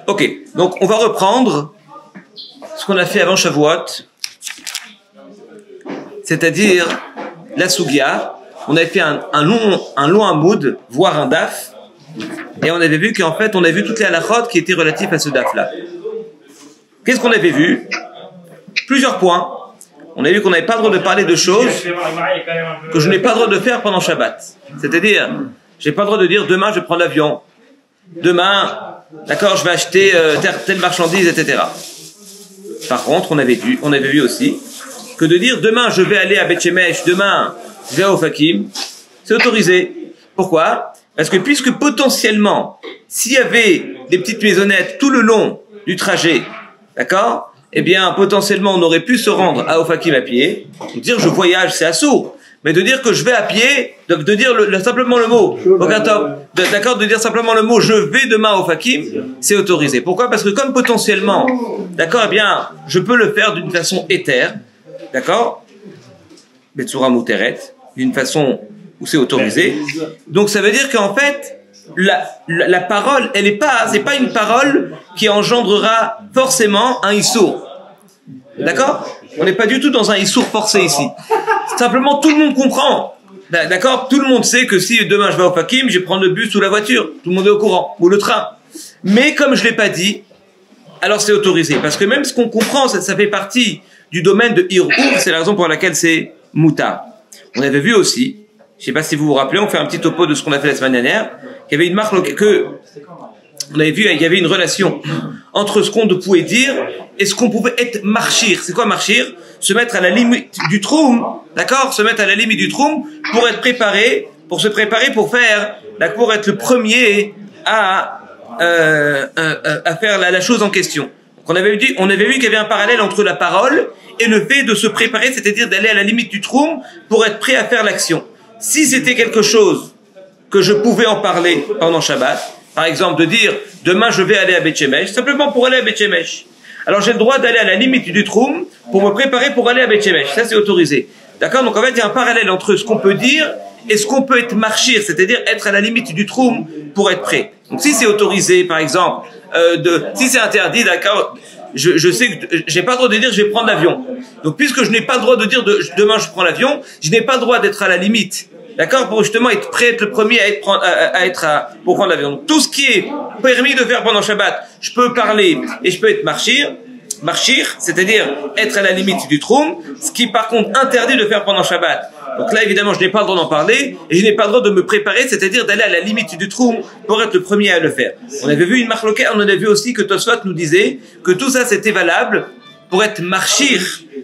Ok, donc on va reprendre ce qu'on a fait avant Shavuot, c'est-à-dire la Sugia. On avait fait un long hamoud, voire un daf, et on avait vu qu'en fait, on a vu toutes les halachot qui étaient relatifs à ce daf-là. Qu'est-ce qu'on avait vu? Plusieurs points. On a vu qu'on n'avait pas le droit de parler de choses que je n'ai pas le droit de faire pendant Shabbat. C'est-à-dire, j'ai pas le droit de dire demain je vais prendre l'avion, demain, d'accord, je vais acheter telle marchandise, etc. Par contre, on avait vu aussi que de dire demain je vais aller à Beth Shemesh, demain je vais au Fakim, c'est autorisé. Pourquoi? Parce que puisque potentiellement, s'il y avait des petites maisonnettes tout le long du trajet, d'accord, eh bien, potentiellement, on aurait pu se rendre à Ofakim à pied. Donc, dire je voyage, c'est assourd. Mais de dire que je vais à pied, donc de dire simplement le mot, d'accord, de dire simplement le mot je vais demain à Ofakim, c'est autorisé. Pourquoi? Parce que comme potentiellement, d'accord, eh bien, je peux le faire d'une façon éthère, d'accord, Betsura Mouteret, d'une façon où c'est autorisé. Donc, ça veut dire qu'en fait, la parole, c'est pas une parole qui engendrera forcément un issour. D'accord? On n'est pas du tout dans un issour forcé ici. Simplement, tout le monde comprend. D'accord? Tout le monde sait que si demain je vais au Fakim, je vais prendre le bus ou la voiture. Tout le monde est au courant. Ou le train. Mais comme je l'ai pas dit, alors c'est autorisé. Parce que même ce qu'on comprend, ça fait partie du domaine de Hirour. C'est la raison pour laquelle c'est Mouta. On avait vu aussi, je sais pas si vous vous rappelez, on fait un petit topo de ce qu'on a fait la semaine dernière, qu'il y avait une marque on avait vu, il y avait une relation entre ce qu'on pouvait dire et ce qu'on pouvait être marchir. C'est quoi marchir? Se mettre à la limite du troum, d'accord? Se mettre à la limite du troum pour être préparé, pour se préparer pour faire, pour être le premier à faire la chose en question. Donc on avait vu qu'il y avait un parallèle entre la parole et le fait de se préparer, c'est-à-dire d'aller à la limite du troum pour être prêt à faire l'action. Si c'était quelque chose que je pouvais en parler pendant Shabbat, par exemple de dire demain je vais aller à Beth Shemesh, simplement pour aller à Beth Shemesh. Alors j'ai le droit d'aller à la limite du troum pour me préparer pour aller à Beth Shemesh. Ça c'est autorisé. D'accord? Donc en fait il y a un parallèle entre ce qu'on peut dire et ce qu'on peut être marchir, c'est-à-dire être à la limite du troum pour être prêt. Donc si c'est autorisé, par exemple, si c'est interdit, d'accord, je sais que j'ai pas le droit de dire je vais prendre l'avion. Donc puisque je n'ai pas le droit de dire demain je prends l'avion, je n'ai pas le droit d'être à la limite. D'accord, pour justement être prêt, être le premier pour prendre l'avion. Donc, tout ce qui est permis de faire pendant Shabbat, je peux parler et je peux être marchir, c'est-à-dire être à la limite du troum, ce qui par contre interdit de faire pendant Shabbat. Donc là, évidemment, je n'ai pas le droit d'en parler et je n'ai pas le droit de me préparer, c'est-à-dire d'aller à la limite du troum pour être le premier à le faire. On avait vu une marloquette, on avait vu aussi que Tosfot nous disait que tout ça c'était valable pour être marchir,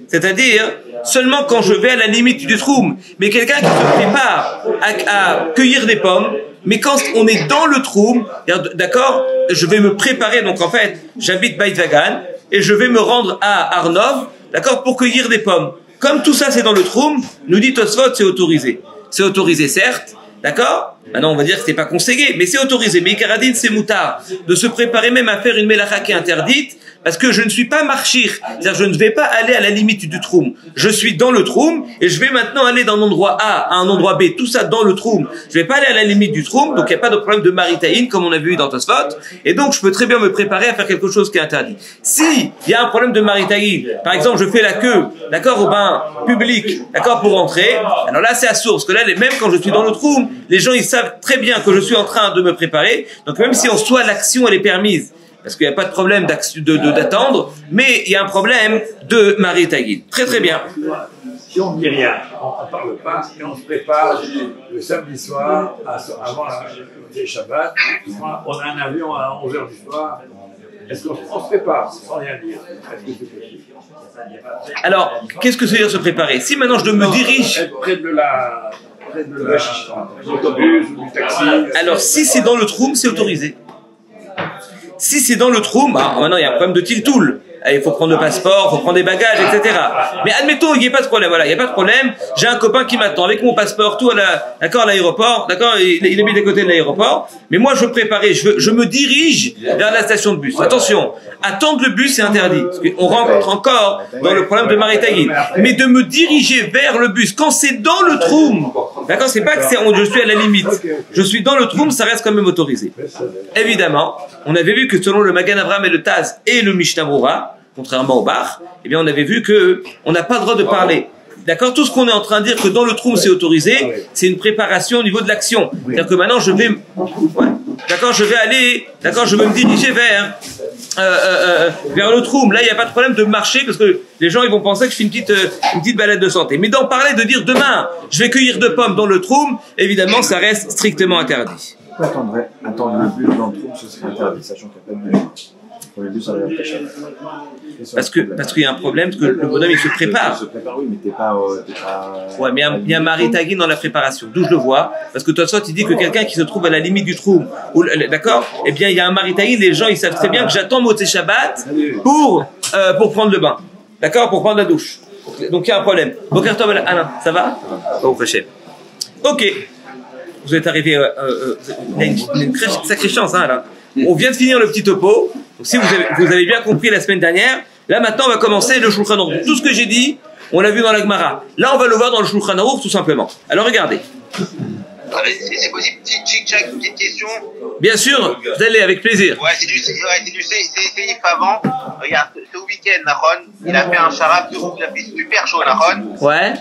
c'est-à-dire seulement quand je vais à la limite du troum. Mais quelqu'un qui se prépare à cueillir des pommes, mais quand on est dans le troum, d'accord, je vais me préparer, donc en fait, j'habite Beit Vagan, et je vais me rendre à Arnov, d'accord, pour cueillir des pommes. Comme tout ça c'est dans le troum, nous dit Tosfot, c'est autorisé. C'est autorisé certes, d'accord? Maintenant on va dire que c'est pas conseillé, mais c'est autorisé. Mais Ikaradine c'est moutard, de se préparer même à faire une mélacha qui est interdite, parce que je ne suis pas marchir, c'est-à-dire je ne vais pas aller à la limite du troum. Je suis dans le troum et je vais maintenant aller d'un endroit A à un endroit B, tout ça dans le troum. Je vais pas aller à la limite du troum, donc il n'y a pas de problème de maritaïn comme on a vu dans Tosfot, et donc je peux très bien me préparer à faire quelque chose qui est interdit. Si il y a un problème de maritaïn, par exemple je fais la queue, d'accord, au bain public, d'accord, pour entrer, alors là c'est à source, parce que là même quand je suis dans le troum, les gens ils savent très bien que je suis en train de me préparer, donc même si en soi l'action elle est permise, parce qu'il n'y a pas de problème d'attendre, mais il y a un problème de maritaïn. Très très bien. Si on ne dit rien, on ne parle pas, et on se prépare le samedi soir, avant le Shabbat, on a un avion à 11h du soir, est-ce qu'on se prépare sans rien dire? Est-ce que c'est possible? Alors, qu'est-ce que ça veut dire se préparer? Si maintenant je me dirige... Être près de l'autobus ou du taxi. Alors, si c'est dans le troum, c'est autorisé. Si c'est dans le troum, maintenant il y a un problème de tiltoul. Il faut prendre le passeport, il faut prendre des bagages, etc. Mais admettons, il n'y a pas de problème. Voilà, il n'y a pas de problème. J'ai un copain qui m'attend avec mon passeport, tout d'accord, à l'aéroport. D'accord, il habite à côté de l'aéroport. Mais moi, je veux préparer. Je me dirige vers la station de bus. Attention, attendre le bus, c'est interdit. Parce qu'on rentre encore dans le problème de maritaïn. Mais de me diriger vers le bus, quand c'est dans le troum, D'accord, c'est pas que je suis à la limite. Je suis dans le troum, ça reste quand même autorisé. Évidemment, on avait vu que selon le Magan Avraham et le Taz et le Mishnah Brura, contrairement au Bar, eh bien on avait vu que on n'a pas le droit de parler. D'accord, tout ce qu'on est en train de dire que dans le troum c'est autorisé, c'est une préparation au niveau de l'action. C'est-à-dire que maintenant je vais, d'accord, je vais aller, d'accord, je vais me diriger vers le troum. Là, il n'y a pas de problème de marcher parce que les gens ils vont penser que je fais une petite balade de santé. Mais d'en parler, de dire demain, je vais cueillir de pommes dans le troum, évidemment, ça reste strictement interdit. Pourquoi attendre le bus dans le troum, ce serait interdit, sachant qu'il n'y a pas de bus. Pour le bus, ça va être très parce qu'il y a un problème, parce que le bonhomme il se prépare. Il se prépare, oui, mais t'es pas. Ouais, mais il y a un maritagin dans la préparation. D'où je le vois, parce que toi, tu dis que quelqu'un qui se trouve à la limite du trou, d'accord, eh bien, il y a un maritagin. Les gens, ils savent très bien que j'attends Motzei Shabbat pour prendre le bain, d'accord, pour prendre la douche. Donc il y a un problème. Boker Tov Alain, ça va? Oh, Hachem. Ok. Vous êtes arrivé. Il y a une sacrée chance, hein, là. On vient de finir le petit topo. Donc, si vous avez bien compris la semaine dernière, là maintenant on va commencer le Shulchan Aruch. Tout ce que j'ai dit, on l'a vu dans la Gemara. Là on va le voir dans le Shulchan Aruch tout simplement. Alors regardez. C'est possible, petite question. Bien sûr, vous allez avec plaisir. Ouais, c'est du Seif avant. Regarde, ce week-end, Nahon, il a fait un charab, il a fait super chaud, Nahon. Ouais.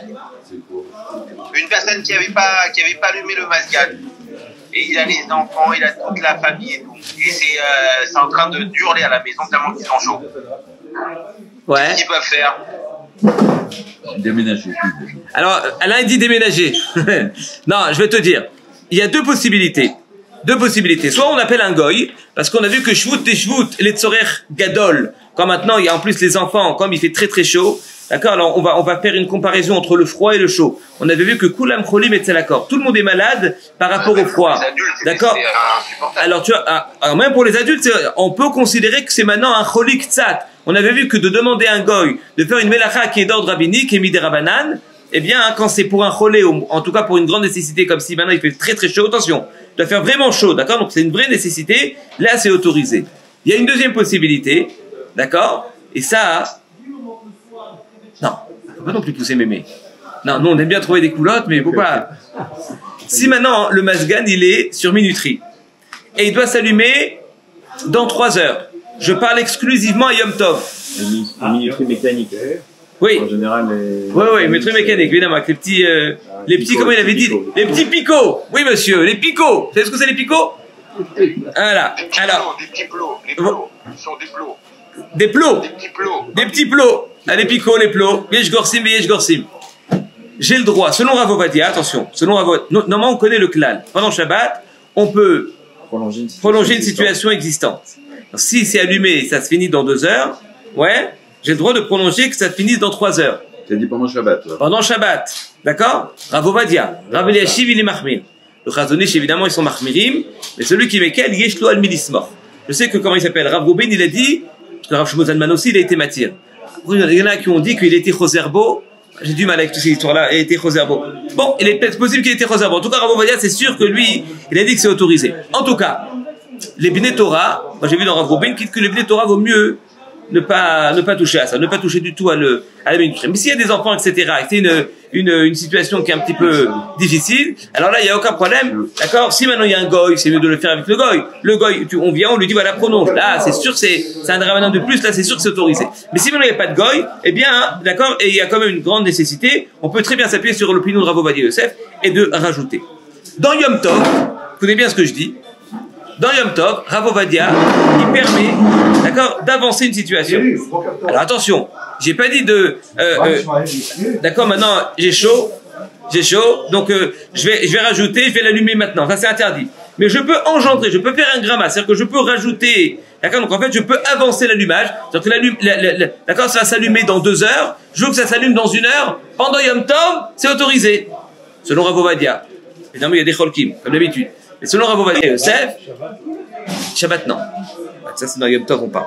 Une personne qui avait pas allumé le masgan. Et il a les enfants, il a toute la famille et tout. Et c'est en train de hurler à la maison tellement qu'ils sont chauds. Ouais. Qu'est-ce qu'ils peuvent faire? Déménager. Alors, Alain dit déménager. Non, je vais te dire. Il y a deux possibilités. Soit on appelle un goy, parce qu'on a vu que Shvut et Shvut, les Tzorer Gadol, quand maintenant il y a en plus les enfants, comme il fait très très chaud, d'accord, alors on va faire une comparaison entre le froid et le chaud. On avait vu que Kulam Cholim et Tzelakor, tout le monde est malade par rapport au froid. D'accord. Alors tu vois, alors même pour les adultes, on peut considérer que c'est maintenant un Cholik Tzat. On avait vu que de demander à un goy de faire une melacha qui est d'ordre rabbinique et midérabanan, eh bien, quand c'est pour un cholé, en tout cas pour une grande nécessité, comme si maintenant il fait très très chaud, attention, il doit faire vraiment chaud, d'accord? Donc c'est une vraie nécessité, là c'est autorisé. Il y a une deuxième possibilité, d'accord? Et ça, non, faut pas non plus pousser mémé. Non, nous on aime bien trouver des culottes, mais faut pas. Si maintenant le masgan il est sur minuterie, et il doit s'allumer dans 3 heures, je parle exclusivement à Yom Tov. Minuterie mécanique. Oui. En général, oui, minuterie mécanique, évidemment, avec les petits, picots, comment il avait dit, les petits picots. Oui, monsieur, les picots. Vous savez ce que c'est les picots? Voilà. Alors. Des petits plots. Les plots. Ils sont des plots. Des plots. Des petits plots. Des petits plots. Ah, les picots, les plots. Yesh gorsim, yesh gorsim. J'ai le droit, selon Rav Ovadia, attention, normalement on connaît le klal. Pendant Shabbat, on peut prolonger une situation existante. Alors, si c'est allumé et ça se finit dans 2 heures, ouais, j'ai le droit de prolonger que ça se finisse dans 3 heures. Tu as dit pendant Shabbat. Là. Pendant Shabbat, d'accord? Rav Ovadia, Rav Eliashiv, il est mahmir. Le Chazonish, évidemment, ils sont mahmirim, mais celui qui mekel, yeshlo al milismor. Je sais que comment il s'appelle, Rav Rubin, il a dit, parce que Rav Shmuel Zalman aussi, il a été matir. Il y en a qui ont dit qu'il était Choserbo. J'ai du mal avec toutes ces histoires-là, il était Choserbo. Bon, il est peut-être possible qu'il était Choserbo. En tout cas, Rav Ovadia, c'est sûr que lui, il a dit que c'est autorisé. En tout cas, les Bnei Torah, moi j'ai vu dans Rav Rubin, que les Bnei Torah vaut mieux ne pas toucher à ça, ne pas toucher du tout à la minute. Mais s'il y a des enfants, etc., et c'est une situation qui est un petit peu difficile, alors là, il n'y a aucun problème, d'accord? Si maintenant il y a un goy, c'est mieux de le faire avec le goy. Le goy, on vient, on lui dit, voilà, prolonge. Là, c'est sûr, c'est un dramatin de plus, là, c'est sûr que c'est autorisé. Mais si maintenant il n'y a pas de goy, eh bien, d'accord, et il y a quand même une grande nécessité, on peut très bien s'appuyer sur l'opinion de Rav Ovadia Yosef et de rajouter. Dans Yom Tov, écoutez bien ce que je dis, dans Yom Tov, Rav Ovadia, il permet, d'accord, d'avancer une situation. Alors attention, j'ai pas dit d'accord, maintenant j'ai chaud, donc je vais rajouter, je vais l'allumer maintenant. Ça c'est interdit. Mais je peux engendrer, je peux faire un gramma, c'est-à-dire que je peux rajouter, d'accord, donc en fait je peux avancer l'allumage, c'est-à-dire que d'accord, ça va s'allumer dans 2 heures, je veux que ça s'allume dans 1 heure, pendant Yom Tov, c'est autorisé, selon Rav Ovadia. Évidemment il y a des cholkim, comme d'habitude. Mais selon Rav Ovadia Yosef, Shabbat non. Ça c'est dans Yom Tov on parle.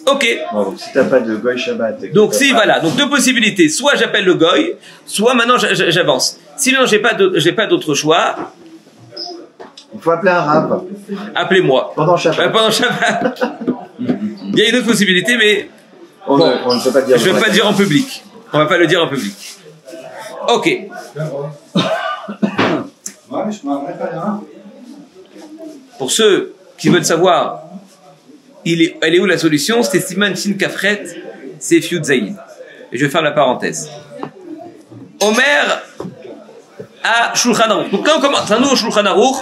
Ok. Bon, donc si t'as pas de goy Shabbat. Donc si voilà, donc 2 possibilités. Soit j'appelle le goy, soit maintenant j'avance. Sinon j'ai pas d'autre choix. Il faut appeler un rab. Appelez-moi. Pendant Shabbat. Pendant Shabbat. Il y a une autre possibilité, mais on ne peut pas le dire. Je ne vais pas le dire en public. On va pas le dire en public. Ok. Pour ceux qui veulent savoir, elle est où la solution? C'était Siman Shin Kafret, c'est Fiud Zaïd. Et je vais faire la parenthèse. Omer à Shulchan Aruch. Donc quand on commence un nouveau Shulchan Aruch,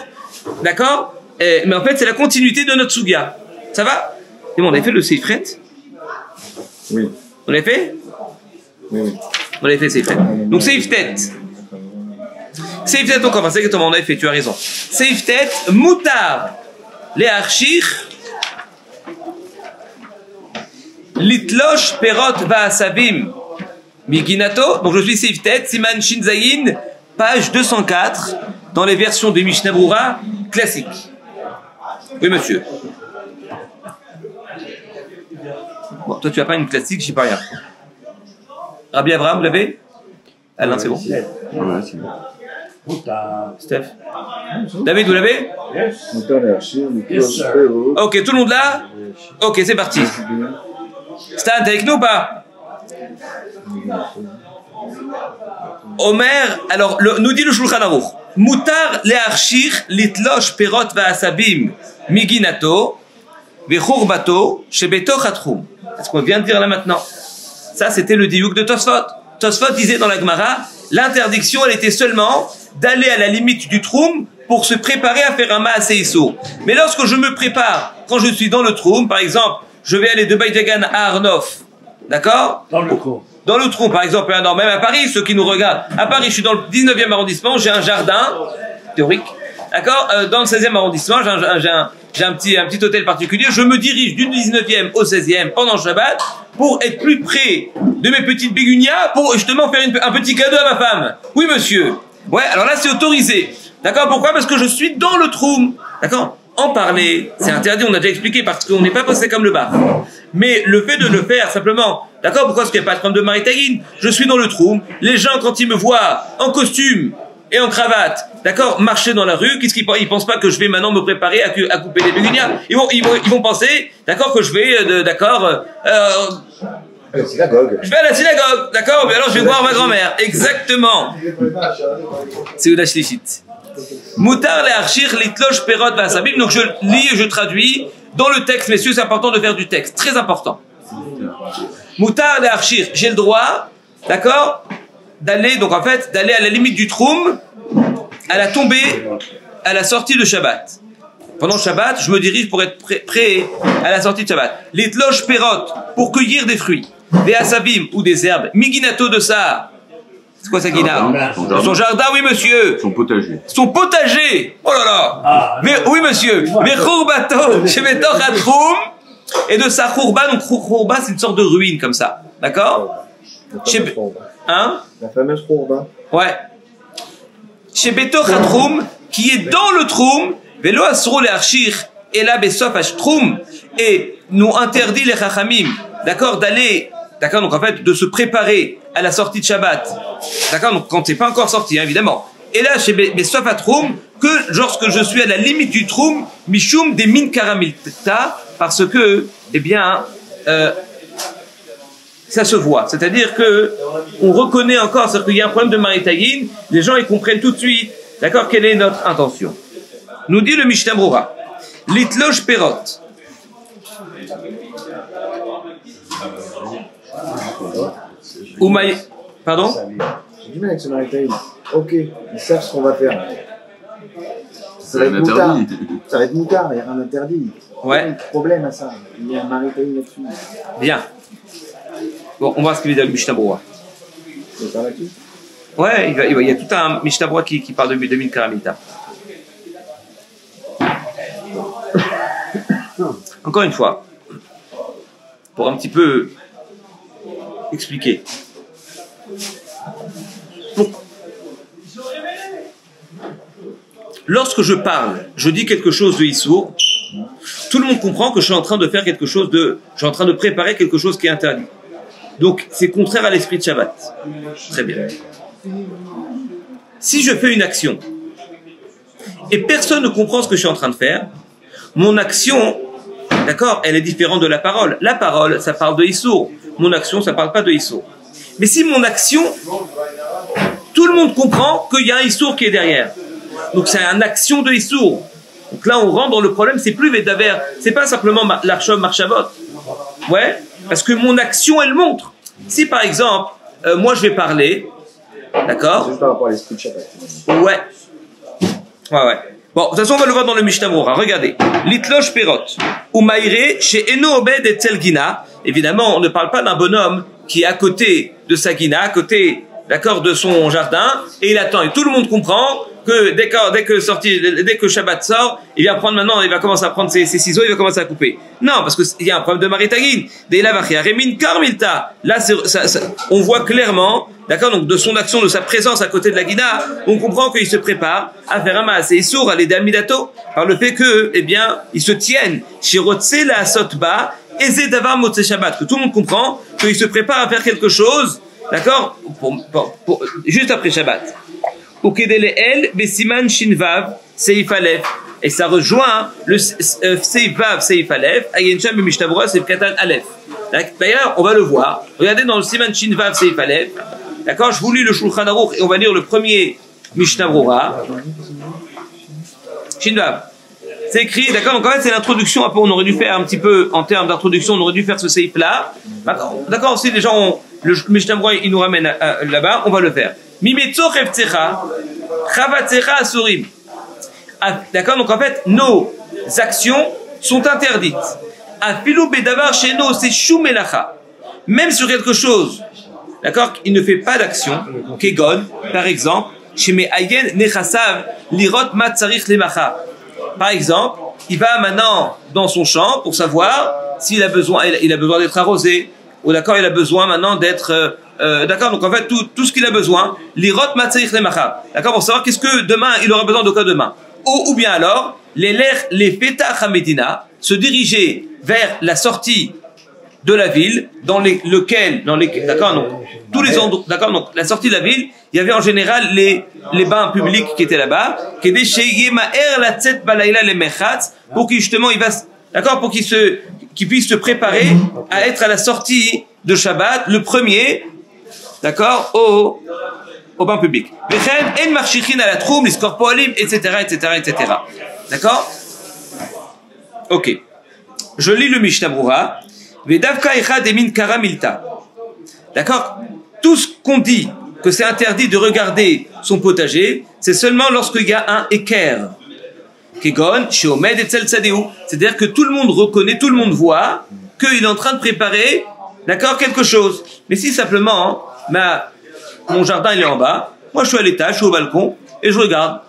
d'accord, mais en fait c'est la continuité de notre Sugia. Ça va? Et bon, on avait fait le Seifret? Oui. On l'avait fait? Oui. On avait fait Seifret. Donc Seiftet. Seiftet encore, c'est exactement, on avait fait, tu as raison. Seiftet, Moutar, les Archir, Litlosh, Perot, Vaasavim, Miginato. Donc je suis Seiftet, Siman Shinzayin, page 204, dans les versions de Mishnah Brura classiques. Oui, monsieur. Bon, toi, tu n'as pas une classique, je sais pas rien. Rabbi Abraham, vous l'avez? Alain, c'est bon. Ouais, c'est bon. Steph. David, vous l'avez? Ok, tout le monde là? Ok, c'est parti. Stan, t'es avec nous ou pas? Omer, alors, nous dit le Shulchan Aruch. Mutar le'arshir litlosh perot va'asabim miginato ve'churbato shebeto chatrum. C'est ce qu'on vient de dire là maintenant. Ça, c'était le diouk de Tosfot. Tosfot disait dans la Gemara, l'interdiction, elle était seulement d'aller à la limite du troum pour se préparer à faire un maaseh issour. Mais lorsque je me prépare, quand je suis dans le troum, par exemple, je vais aller de Baïdagan à Arnof, d'accord? Dans le trou. Dans le trou, par exemple, non, même à Paris, ceux qui nous regardent, à Paris, je suis dans le 19e arrondissement, j'ai un jardin, théorique, d'accord? Dans le 16e arrondissement, j'ai un petit hôtel particulier, je me dirige du 19e au 16e pendant le Shabbat pour être plus près de mes petites bégunias pour justement faire un petit cadeau à ma femme. Oui, monsieur. Ouais, alors là, c'est autorisé. D'accord? Pourquoi? Parce que je suis dans le trou. D'accord? En parler, c'est interdit, on a déjà expliqué, parce qu'on n'est pas passé comme le bar. Mais le fait de le faire, simplement, d'accord? Pourquoi? Parce qu'il n'y a pas de problème de maritagine. Je suis dans le trou. Les gens, quand ils me voient en costume et en cravate, d'accord, marcher dans la rue, qu'est-ce qu'ils pensent? Ils pensent pas que je vais maintenant me préparer à couper les bégunias. Ils vont penser, d'accord, que je vais, d'accord, À la synagogue. je vais à la synagogue, d'accord, mais alors je vais voir ma grand-mère. Exactement. C'est Uda Shlishit. Moutar le archir litlosh perot vasabim. Donc je lis et je traduis dans le texte, messieurs, c'est important de faire du texte, très important. Moutar le archir, j'ai le droit, d'accord, d'aller, donc en fait, d'aller à la limite du troum, à la tombée, à la sortie de Shabbat. Pendant Shabbat, je me dirige pour être prêt à la sortie de Shabbat. Litlosh perot, pour cueillir des fruits, des asabim ou des herbes, miginato de ça. C'est quoi ça, Guina? Son jardin, oui, monsieur. Son potager. Son potager. Oh là là. Mais oui, monsieur. Mais chourbato, shebetor hatrum, et de sa chourba. Donc chourba, c'est une sorte de ruine comme ça. D'accord? Hein? La fameuse chourba. Ouais. Shebetor hatrum, qui est dans le troum, velo asro le archir, et là besof ashtroum, et nous interdit les chachamim, d'accord, d'aller, d'accord, donc en fait, de se préparer à la sortie de Shabbat. D'accord, donc quand c'est pas encore sorti, hein, évidemment. Et là, chez Besof Atroum, que lorsque je suis à la limite du Troum, Mishum des min karamilta, parce que, eh bien, ça se voit. C'est-à-dire que on reconnaît encore, c'est-à-dire qu'il y a un problème de maritagine, les gens ils comprennent tout de suite, d'accord, quelle est notre intention. Nous dit le Mishnah Brura, Litlosh Perot. Oumaï. Pardon? J'ai du mal avec ce maritime. Ok, ils savent ce qu'on va faire. Ça va être interdit. moutard. Ça va être moutard, il n'y a rien d'interdit. Ouais. Il y a un problème à ça. Il y a un maritime là-dessus. Bien. Bon, on va voir ce qu'il dit le Mishnah Brura. C'est ça là-dessus? Ouais, il y a tout un Mishnah Brura qui parle de Min Karamita. Encore une fois, pour un petit peu expliquer. Lorsque je parle, je dis quelque chose de Issour, tout le monde comprend que je suis en train de faire quelque chose je suis en train de préparer quelque chose qui est interdit. Donc, c'est contraire à l'esprit de Shabbat. Très bien. Si je fais une action, et personne ne comprend ce que je suis en train de faire, mon action, d'accord, elle est différente de la parole. La parole, ça parle de Issour. Mon action, ça parle pas de Issour. Mais si mon action tout le monde comprend qu'il y a un Issour qui est derrière. Donc c'est une action de Issour. Donc là, on rentre dans le problème, c'est plus Vedaver, c'est pas simplement l'Archov Marchavot. Ouais, parce que mon action, elle montre. Si par exemple, moi je vais parler, d'accord? Juste par rapport à l'esprit de Shabbat. Ouais. Bon, de toute façon, on va le voir dans le Mishnah Brura. Regardez. Litlosh Perot. Umaire chez Eno Obed et Tselgina. Évidemment, on ne parle pas d'un bonhomme qui est à côté de sa guina, à côté, d'accord, de son jardin, et il attend. Et tout le monde comprend que dès que Shabbat sort, il va prendre maintenant, il va commencer à prendre ses ciseaux, il va commencer à couper. Non, parce qu'il y a un problème de maritagin. Là, on voit clairement, d'accord, donc de son action, de sa présence à côté de la guina, on comprend qu'il se prépare à faire un maas. Et il sourd à l'aider Amidato, par le fait que, eh bien, ils se tiennent, Shirotse la sotba, Eze davar motse Shabbat, que tout le monde comprend qu'il se prépare à faire quelque chose, d'accord, juste après Shabbat. Ukedeleel besiman shinvav seif alef, et ça rejoint le seif vav seif alef ayencham b'mishnah brura seif katan alef. D'ailleurs, on va le voir. Regardez dans le siman shinvav seif alef. D'accord, je vous lis le Shulchan Aruch et on va lire le premier mishnah brura. Shinvav. C'est écrit, d'accord, donc en fait c'est l'introduction, après on aurait dû faire un petit peu, en termes d'introduction, on aurait dû faire ce seif là. D'accord, si les gens ont, le mishnah brura il nous ramène là-bas, on va le faire. Mimetzo chevtzecha, chavatzecha asurim. D'accord, donc en fait, nos actions sont interdites. Afilu bedavar sheno c'est shumelacha. Même sur quelque chose, d'accord, il ne fait pas d'action, kegon, par exemple, sheme ayen nechasav lirot matzarich lemacha. Par exemple, il va maintenant dans son champ pour savoir s'il a besoin, il a besoin d'être arrosé, ou d'accord, il a besoin maintenant d'être d'accord, donc en fait tout ce qu'il a besoin, l'irot matzarich lemacha, d'accord, pour savoir qu'est-ce que demain il aura besoin de quoi demain, ou bien alors les petach hamedina, se diriger vers la sortie de la ville dans lequel d'accord, donc tous les endroits, d'accord, donc la sortie de la ville, il y avait en général les bains publics qui étaient là-bas, pour qu'il justement il va, d'accord, pour qu'il puisse se préparer à être à la sortie de Shabbat, le premier, d'accord, au bain public. Etc. D'accord? Ok. Je lis le Mishnah Brura. D'accord? Tout ce qu'on dit que c'est interdit de regarder son potager, c'est seulement lorsqu'il y a un équerre. C'est-à-dire que tout le monde reconnaît, tout le monde voit qu'il est en train de préparer, d'accord, quelque chose. Mais si simplement, mon jardin il est en bas, moi je suis à l'étage, je suis au balcon, et je regarde.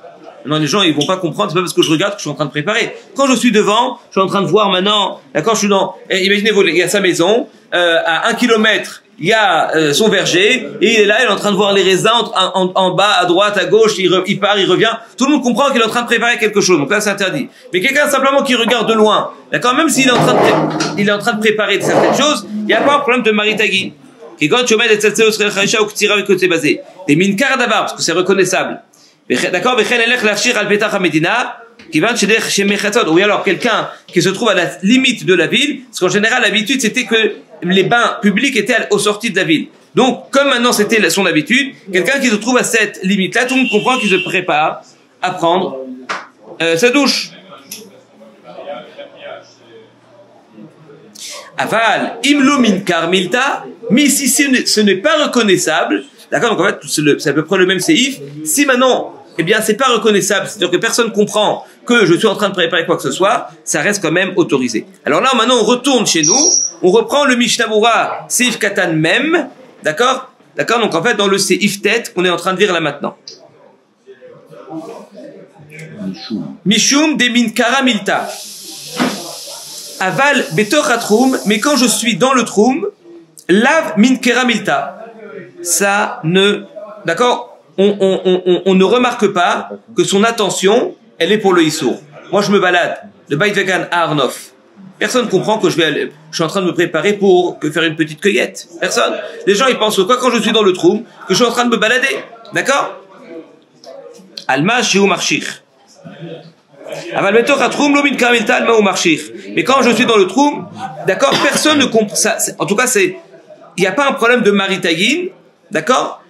Non, les gens ils vont pas comprendre, c'est pas parce que je regarde que je suis en train de préparer. Quand je suis devant, je suis en train de voir maintenant, d'accord, je suis dans, imaginez-vous, il y a sa maison, à 1 kilomètre, il y a son verger, et il est là, il est en train de voir les raisins en bas, à droite, à gauche, il part, il revient. Tout le monde comprend qu'il est en train de préparer quelque chose, donc là c'est interdit. Mais quelqu'un simplement qui regarde de loin, d'accord, même s'il est en train de préparer certaines choses, il n'y a pas un problème de maritagi. Des minkar d'avar, parce que c'est reconnaissable. D'accord, ou alors quelqu'un qui se trouve à la limite de la ville, parce qu'en général l'habitude c'était que les bains publics étaient aux sorties de la ville. Donc comme maintenant c'était son habitude, quelqu'un qui se trouve à cette limite-là, tout le monde comprend qu'il se prépare à prendre sa douche. Aval, imlo minkar milta, mais si ce n'est pas reconnaissable, d'accord, donc en fait c'est à peu près le même séif. Si maintenant, eh bien c'est pas reconnaissable, c'est-à-dire que personne comprend que je suis en train de préparer quoi que ce soit, ça reste quand même autorisé. Alors là maintenant on retourne chez nous, on reprend le Mishnah Brura Seif Katan même, d'accord, donc en fait dans le Seif Tet qu'on est en train de lire là maintenant. Mishum de minkara milta. Aval betoch troum, mais quand je suis dans le troum, lav minkera milta. Ça ne, d'accord, on ne remarque pas que son attention, elle est pour le Issour. Moi, je me balade de Beit Vegan à Arnof. Personne comprend que je suis en train de me préparer pour faire une petite cueillette. Personne. Les gens, ils pensent quoi quand je suis dans le troum, que je suis en train de me balader. D'accord? Alma shiu marchir. Mais quand je suis dans le troum, d'accord, personne ne comprend ça. En tout cas, il n'y a pas un problème de maritagin, d'accord,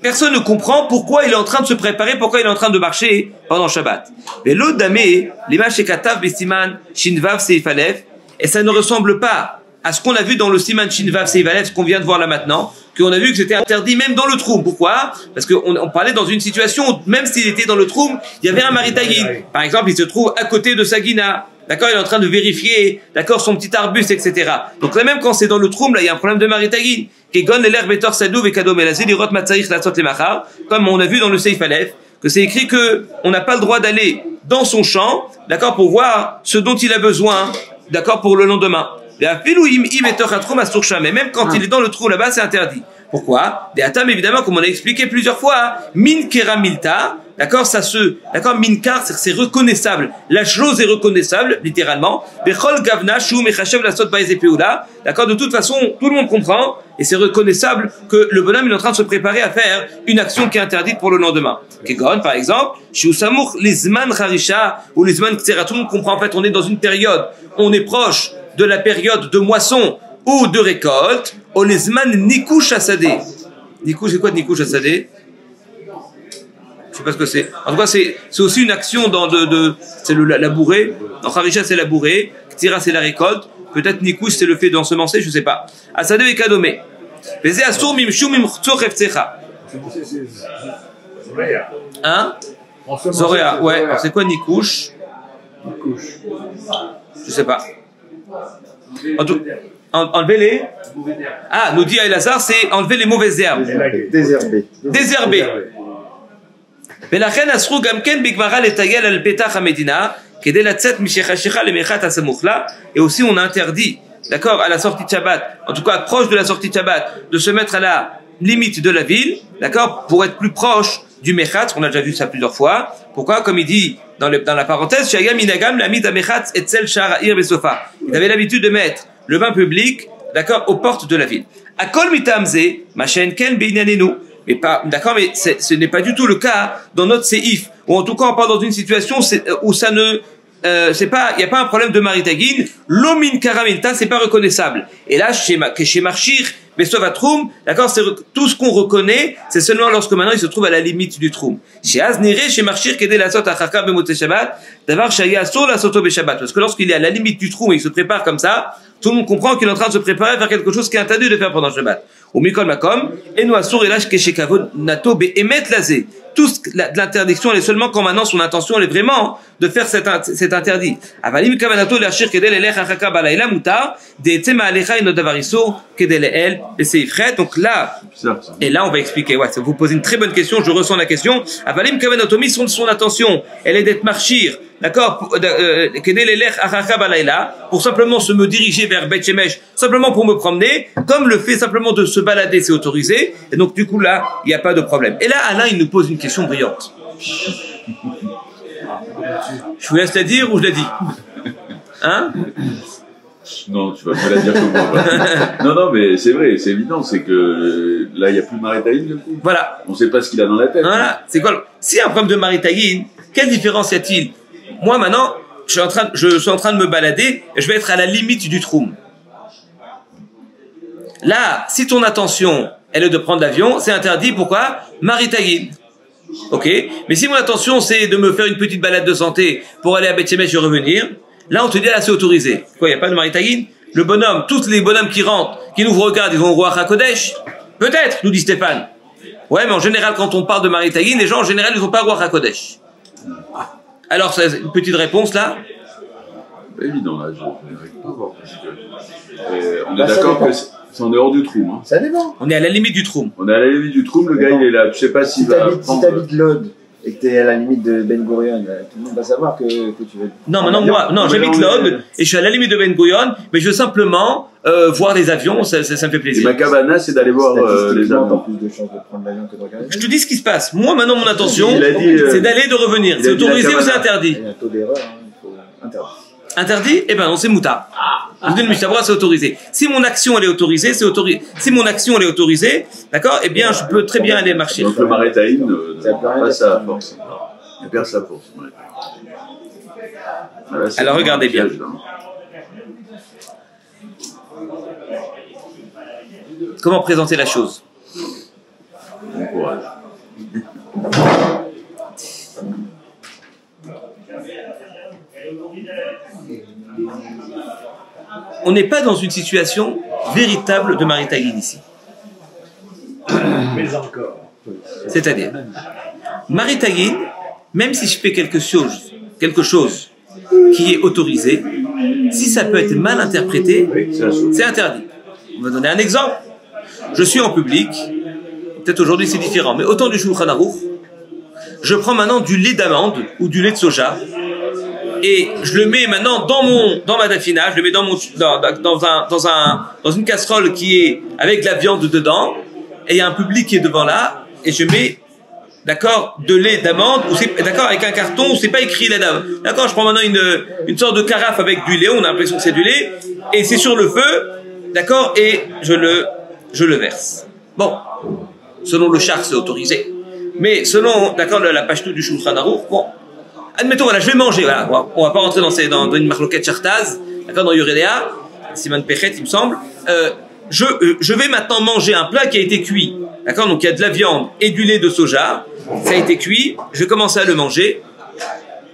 Personne ne comprend pourquoi il est en train de se préparer, pourquoi il est en train de marcher pendant Shabbat. Mais l'autre damé, l'image chez Katav, Bestiman, Shinvav, Seifalev, et ça ne ressemble pas à ce qu'on a vu dans le Siman Shinvav, Seifalev, ce qu'on vient de voir là maintenant, qu'on a vu que c'était interdit même dans le Troum. Pourquoi? Parce qu'on parlait dans une situation où, même s'il était dans le Troum, il y avait un Maritagin. Par exemple, il se trouve à côté de sa Guina. D'accord, il est en train de vérifier, d'accord, son petit arbuste, etc. Donc là, même quand c'est dans le Troum, là, il y a un problème de Maritagin. Comme on a vu dans le Seif Aleph, que c'est écrit que on n'a pas le droit d'aller dans son champ, d'accord, pour voir ce dont il a besoin, d'accord, pour le lendemain. Mais même quand il est dans le trou là-bas, c'est interdit. Pourquoi? Des atam, évidemment, comme on a expliqué plusieurs fois, min kera milta, d'accord, d'accord, minkar, c'est reconnaissable. La chose est reconnaissable, littéralement. Bechol gavna, shu mechachev la sot baïze peula, d'accord, de toute façon, tout le monde comprend, et c'est reconnaissable que le bonhomme, il est en train de se préparer à faire une action qui est interdite pour le lendemain. Kegon, par exemple, shu samour lizman harisha, ou lizman ksera, tout le monde comprend, en fait, on est dans une période, on est proche de la période de moisson ou de récolte, olezman nikush asadé. Nikush, c'est quoi nikush asadé? Je sais pas ce que c'est. En tout cas, c'est aussi une action c'est le labourer. En Harisha, c'est labourer. Ktira, c'est la récolte. Peut-être nikush, c'est le fait d'ensemencer, je sais pas. Asadé et kadomé. Vezé asur mimshu mimchtzor eftecha. Hein? Zoréa, ouais. Alors, c'est quoi nikush? Je sais pas. Enlever les... Ah, nous dit Elazar, c'est enlever les mauvaises herbes. Désherber. Désherber. ולכן אסרו גם כן בגמרא לטייל על פתח המדינה כדי לצאת משחשיכה למרחת הסמוך לה, et aussi on a interdit, d'accord, à la sortie de Shabbat, en tout cas proche de la sortie de Shabbat, de se mettre à la limite de la ville, d'accord, pour être plus proche du Mechat, on a déjà vu ça plusieurs fois. Pourquoi? Comme il dit dans la parenthèse, Shayam inagam la mit Mechat et tsel sha'ir besofa. Il avait l'habitude de mettre le bain public, d'accord, aux portes de la ville. Akol mitamze, machen ken beinyanenu. Mais pas, d'accord, mais ce n'est pas du tout le cas dans notre séif, ou en tout cas on parle dans une situation où ça ne, c'est pas, il n'y a pas un problème de maritagin, l'omin karaminta, c'est pas reconnaissable. Et là, chez Marchir, Besovatrum, d'accord, c'est tout ce qu'on reconnaît, c'est seulement lorsque maintenant il se trouve à la limite du troum. Chez Aznire, chez Marchir, Kedé la sot achaka bemote Shabbat, d'avoir shaya sur la soto be Shabbat. Parce que lorsqu'il est à la limite du troum et il se prépare comme ça, tout le monde comprend qu'il est en train de se préparer à faire quelque chose qui est interdit de faire pendant Shabbat. Au Mikol Makom, et nous assur elach keshekavod nato be emet lazé. Tout l'interdiction, elle est seulement quand maintenant son intention, elle est vraiment de faire cet interdit. Avalim kavanato lachir kedel elech achaka balayla mutar, de tema alecha inodavariso kedel el beseifret. Donc là, et là on va expliquer, ouais, vous posez une très bonne question, je ressens la question. Avalim kavanatomi, son attention, elle est d'être marchir, d'accord, kedel elech achaka balayla, pour simplement se me diriger vers Bet Shemesh, simplement pour me promener, comme le fait simplement de se balader, c'est autorisé, et donc du coup là, il n'y a pas de problème. Et là, Alain, il nous pose une question brillante. Je vous laisse la dire ou je la dis? Hein? Non, tu vas me la dire comme moi. Non, mais c'est vrai, c'est évident, c'est que là, il n'y a plus de Maritaïn, du coup. Voilà. On ne sait pas ce qu'il a dans la tête. Voilà. C'est quoi? S'il y a un problème de Maritaïn, quelle différence y a-t-il? Moi, maintenant, je suis en train de me balader, et je vais être à la limite du troum. Là, si ton intention, elle est de prendre l'avion, c'est interdit. Pourquoi? Maritaïn. Ok? Mais si mon intention, c'est de me faire une petite balade de santé pour aller à Beth Shemesh et revenir, là, on te dit, là, c'est autorisé. Quoi, il n'y a pas de Maritaïn? Le bonhomme, tous les bonhommes qui rentrent, qui nous regardent, ils vont au roi HaKodesh? Peut-être, nous dit Stéphane. Ouais, mais en général, quand on parle de Maritaïn, les gens, en général, ils vont pas au roi HaKodesh. Alors, c'est une petite réponse, là? Évident, là, je n'arrive pas à voir. Parce que, on est d'accord que c'est en dehors du troum. Hein. Ça dépend. On est à la limite du troum. On est à la limite du troum, le gars, il est là. Je sais pas s'il va prendre... Si t'habites Lod et que t'es à la limite de Ben Gurion, tout le monde va savoir que tu veux... Non, maintenant, moi, j'habite Lod et je suis à la limite de Ben Gurion, mais je veux simplement voir les avions, ça me fait plaisir. Et ma cabana, c'est d'aller voir les avions. T'as plus de chances de prendre l'avion que de regarder. Je te dis ce qui se passe. Moi, maintenant, mon intention, c'est d'aller et de revenir. C'est a dit autorisé ou c'est interdit? Il y a un taux d'erreur, il faut interdire. Interdit? Eh ben non, c'est mouta. Vous dites le Mishnah, c'est autorisé. Si mon action elle est autorisée, c'est autorisé. Si mon action elle est autorisée, d'accord, eh bien je peux très bien aller marcher. Donc le Maritaïn pas sa force. Il perd sa force. Voilà, alors regardez bien. Comment présenter la chose? Bon courage. On n'est pas dans une situation véritable de Maritagin ici. Mais encore. C'est-à-dire, Maritagin, même si je fais quelque chose qui est autorisé, si ça peut être mal interprété, c'est interdit. On va donner un exemple. Je suis en public, peut-être aujourd'hui c'est différent, mais au temps du Shulchan Aruch, je prends maintenant du lait d'amande ou du lait de soja et je le mets maintenant dans ma dafina, je le mets dans une casserole qui est avec de la viande dedans et il y a un public qui est devant là et je mets d'accord, de lait d'amande, ou c'est, d'accord, avec un carton où c'est pas écrit lait d'amande. D'accord, je prends maintenant une sorte de carafe avec du lait, on a l'impression que c'est du lait, et c'est sur le feu, d'accord, et je le verse. Bon, selon le char, c'est autorisé. Mais selon, d'accord, la page du Shulchan Aruch, bon, admettons, voilà, je vais manger, voilà, on va pas rentrer dans une marloquette chartaz, d'accord, dans Yoredea, Siman Pechet, il me semble, je vais maintenant manger un plat qui a été cuit. D'accord? Donc il y a de la viande et du lait de soja. Ça a été cuit. Je vais commencer à le manger.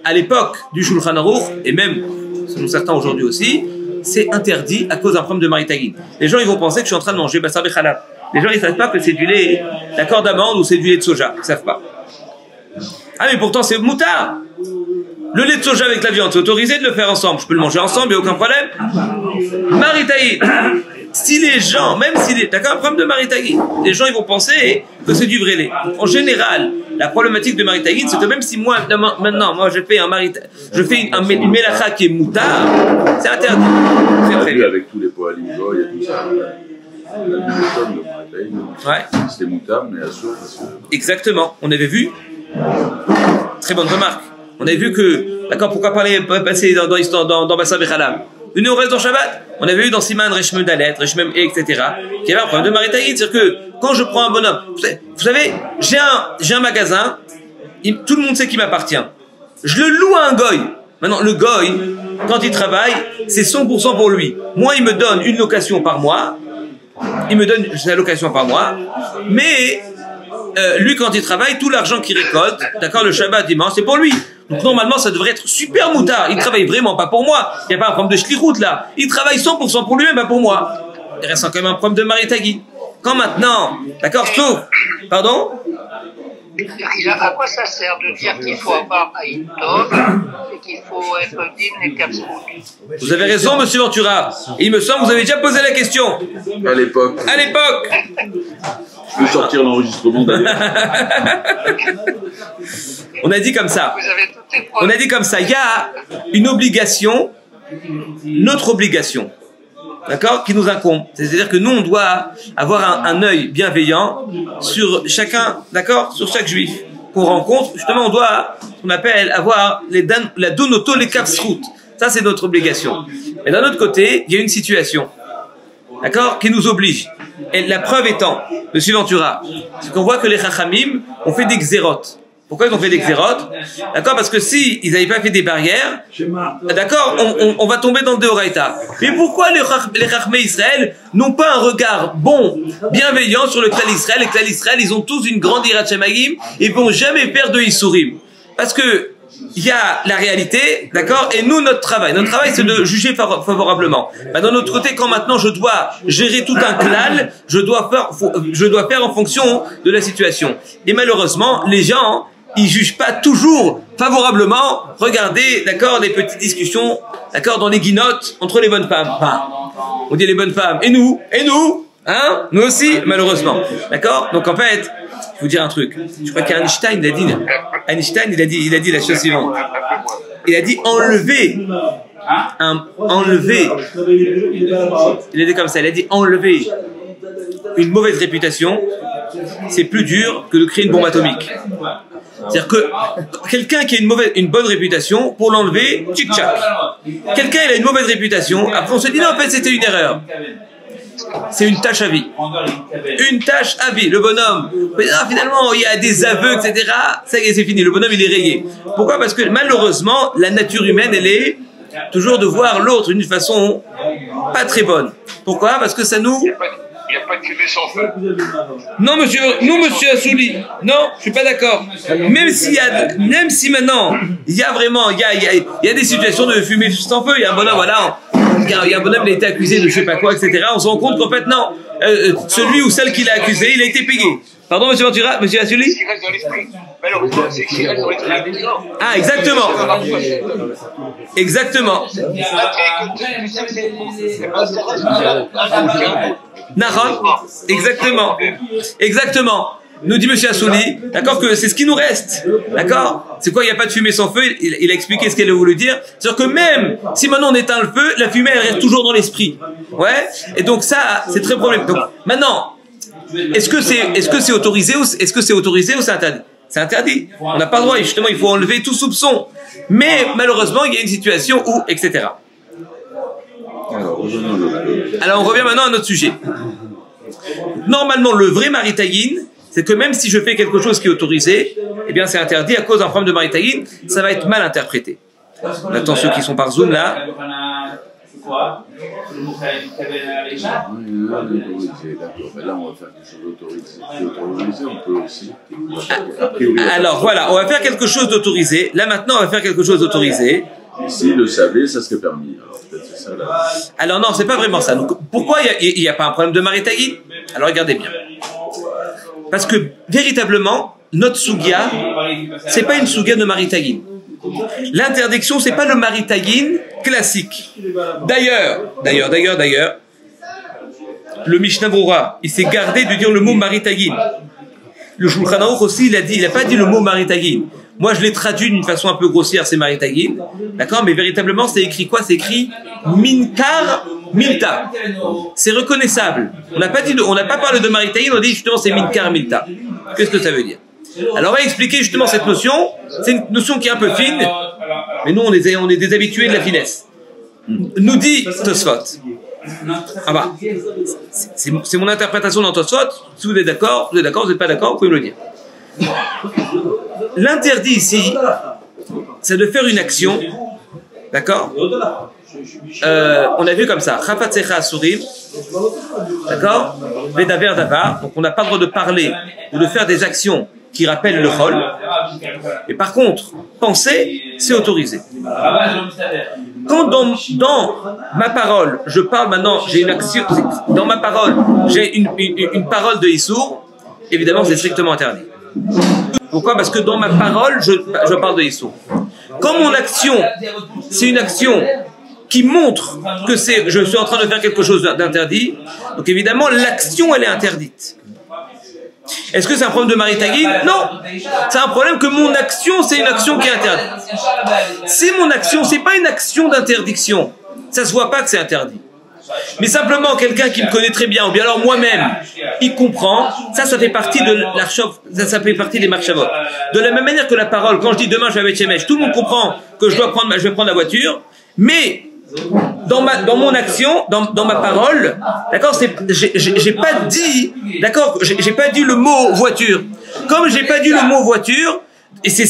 À l'époque du Shulchan Aruch, et même selon certains aujourd'hui aussi, c'est interdit à cause d'un problème de Maritagin. Les gens ils vont penser que je suis en train de manger Bassar Bechalab. Les gens ils savent pas que c'est du lait, d'accord, d'amande ou c'est du lait de soja. Ils savent pas. Ah mais pourtant c'est moutard. Le lait de soja avec la viande, c'est autorisé de le faire ensemble. Je peux le manger ensemble, il n'y a aucun problème. Maritagin. Si les gens, même si les, d'accord, un problème de Maritagin, les gens ils vont penser que c'est du vrai lait. En général, la problématique de Maritagin, c'est que même si moi, maintenant, je fais une mélacha qui est moutard, c'est interdit. On a vu avec tous les poils il y a tout ça. La méthode de Maritagin. Ouais. C'était moutard, mais à soupe. Exactement. On avait vu, très bonne remarque, on avait vu que, d'accord, pourquoi passer dans Bassar Bechalab? Une au reste dans Shabbat, on avait vu dans Siman Reshmem Dalet, Reshmem E, etc., qu'il y avait un problème de Maritagin, c'est-à-dire que quand je prends un bonhomme, vous savez, j'ai un magasin, tout le monde sait qu'il m'appartient. Je le loue à un goy. Maintenant, le goy, quand il travaille, c'est 100% pour lui. Moi, il me donne une location par mois, mais lui, quand il travaille, tout l'argent qu'il récolte, d'accord, le Shabbat, dimanche, c'est pour lui. Donc normalement, ça devrait être super moutard. Il travaille vraiment pas pour moi. Il n'y a pas un problème de shlichut là. Il travaille 100% pour lui-même, pas pour moi. Il reste quand même un problème de Maritagin. Quand maintenant, d'accord, sauf, pardon? À quoi ça sert de dire qu'il faut avoir Aïn Tov et qu'il faut être digne et capsule? Vous avez raison, monsieur Ventura. Et il me semble que vous avez déjà posé la question. À l'époque. À l'époque. Je peux sortir l'enregistrement d'ailleurs. On a dit comme ça. On a dit comme ça. Il y a une obligation, notre obligation, d'accord, qui nous incombe. C'est-à-dire que nous, on doit avoir un œil bienveillant sur chacun, d'accord, sur chaque juif qu'on rencontre. Justement, on doit, ce qu'on appelle, avoir la donoto, les kapsrout. Ça, c'est notre obligation. Mais d'un autre côté, il y a une situation, d'accord, qui nous oblige. Et la preuve étant, le Ventura, c'est qu'on voit que les Chachamim ont fait des xérotes. Pourquoi ils ont fait des xérotes? D'accord, parce que si ils n'avaient pas fait des barrières, d'accord, on va tomber dans le Deoraita. Mais pourquoi les Chachmei Israël n'ont pas un regard bon, bienveillant sur le Klal Israël? Les Klal Israël, ils ont tous une grande Yirat Shamayim et vont jamais faire de Issourim. Parce que il y a la réalité, d'accord, et nous, notre travail, c'est de juger favorablement. Bah, d'un autre côté, quand maintenant je dois gérer tout un klal, je dois faire en fonction de la situation. Et malheureusement, les gens, ils jugent pas toujours favorablement. Regardez, d'accord, les petites discussions, d'accord, dans les guinottes entre les bonnes femmes. Enfin, on dit les bonnes femmes, et nous, hein, nous aussi, malheureusement, d'accord. Donc en fait, je vais vous dire un truc. Je crois qu'Einstein, il a dit la chose suivante. Il a dit enlever. Il a dit comme ça. Il a dit enlever une mauvaise réputation, c'est plus dur que de créer une bombe atomique. C'est-à-dire que quelqu'un qui a une bonne réputation, pour l'enlever, tchic-tchac. Quelqu'un, il a une mauvaise réputation, après on se dit non, en fait, c'était une erreur. C'est une tâche à vie. Une tâche à vie. Le bonhomme, finalement, il y a des aveux, etc. Ça y est, c'est fini. Le bonhomme, il est rayé. Pourquoi? Parce que malheureusement, la nature humaine, elle est toujours de voir l'autre d'une façon pas très bonne. Pourquoi? Parce que ça nous Il n'y a pas de fumée sans feu. Non, monsieur Assouli, non, je suis pas d'accord. Même si maintenant, il y a vraiment, il y a des situations de fumée sans feu. Il y a un bonhomme, voilà, il y a un bonhomme, il a été accusé de je sais pas quoi, etc. On se rend compte qu'en fait, non, celui ou celle qui l'a accusé, il a été payé. Pardon, monsieur Ventura, monsieur Assouli? S'il reste dans l'esprit. Malheureusement, c'est qu'il reste dans l'esprit. Ah, exactement. Exactement. Nahon, exactement. Exactement. Nous dit monsieur Assouli, d'accord, que c'est ce qui nous reste. D'accord? C'est quoi, il n'y a pas de fumée sans feu? Il a expliqué ce qu'elle a voulu dire. C'est-à-dire que même si maintenant on éteint le feu, la fumée, elle reste toujours dans l'esprit. Ouais? Et donc ça, c'est très problématique. Donc, maintenant, est-ce que c'est autorisé ou c'est interdit? C'est interdit. On n'a pas le droit. Et justement, il faut enlever tout soupçon. Mais malheureusement, il y a une situation où, etc. Alors, on revient maintenant à notre sujet. Normalement, le vrai maritaïn, c'est que même si je fais quelque chose qui est autorisé, eh bien, c'est interdit à cause d'un problème de maritaïn, ça va être mal interprété. On attend ceux qui sont par Zoom là. Là, on va faire quelque chose d'autorisé. On peut aussi. Alors voilà, on va faire quelque chose d'autorisé. Là maintenant, on va faire quelque chose d'autorisé. Et s'il le savait, ça serait permis. Alors peut-être c'est ça là. Alors non, c'est pas vraiment ça. Donc, pourquoi il n'y a pas un problème de maritaïn? Alors regardez bien. Parce que véritablement, notre sugia, c'est pas une sugia de maritaïn. L'interdiction, c'est pas le maritaïn classique. D'ailleurs, le Mishnah Brura, il s'est gardé de dire le mot maritaïn. Le Shulchan Aruch aussi, il a pas dit le mot maritaïn. Moi, je l'ai traduit d'une façon un peu grossière, c'est maritaïn. D'accord? Mais véritablement, c'est écrit quoi? C'est écrit minkar milta. C'est reconnaissable. On n'a pas parlé de maritaïn, on dit justement c'est minkar milta. Qu'est-ce que ça veut dire? Alors, on va expliquer justement cette notion. C'est une notion qui est un peu fine, mais nous, on est des habitués de la finesse. Nous dit Tosfot. Ah bah, c'est mon interprétation dans Tosfot. Si vous êtes d'accord, vous n'êtes pas d'accord, vous pouvez me le dire. L'interdit ici, c'est de faire une action, d'accord? On a vu comme ça, Chafatsecha Asurim, d'accord? Vedaver Davar, donc on n'a pas le droit de parler ou de faire des actions qui rappellent le chol. Et par contre, penser, c'est autorisé. Quand dans ma parole, je parle maintenant, j'ai une action, dans ma parole, j'ai une parole de Issour, évidemment, c'est strictement interdit. Pourquoi? Parce que dans ma parole, je parle de Issour. Quand mon action, c'est une action qui montre que je suis en train de faire quelque chose d'interdit, donc évidemment, l'action, elle est interdite. Est-ce que c'est un problème de maritaïn? Non. C'est un problème que mon action, c'est une action qui est interdite. Si mon action, c'est pas une action d'interdiction, ça se voit pas que c'est interdit. Mais simplement, quelqu'un qui me connaît très bien, ou bien alors moi-même, il comprend, ça fait partie de l'archov, ça fait partie des marchavot. De la même manière que la parole, quand je dis demain je vais à Beth Shemesh, tout le monde comprend que je vais prendre la voiture, mais dans mon action, dans ma parole, d'accord, j'ai pas dit, d'accord, j'ai pas dit le mot voiture. Comme j'ai pas dit le mot voiture, et ça a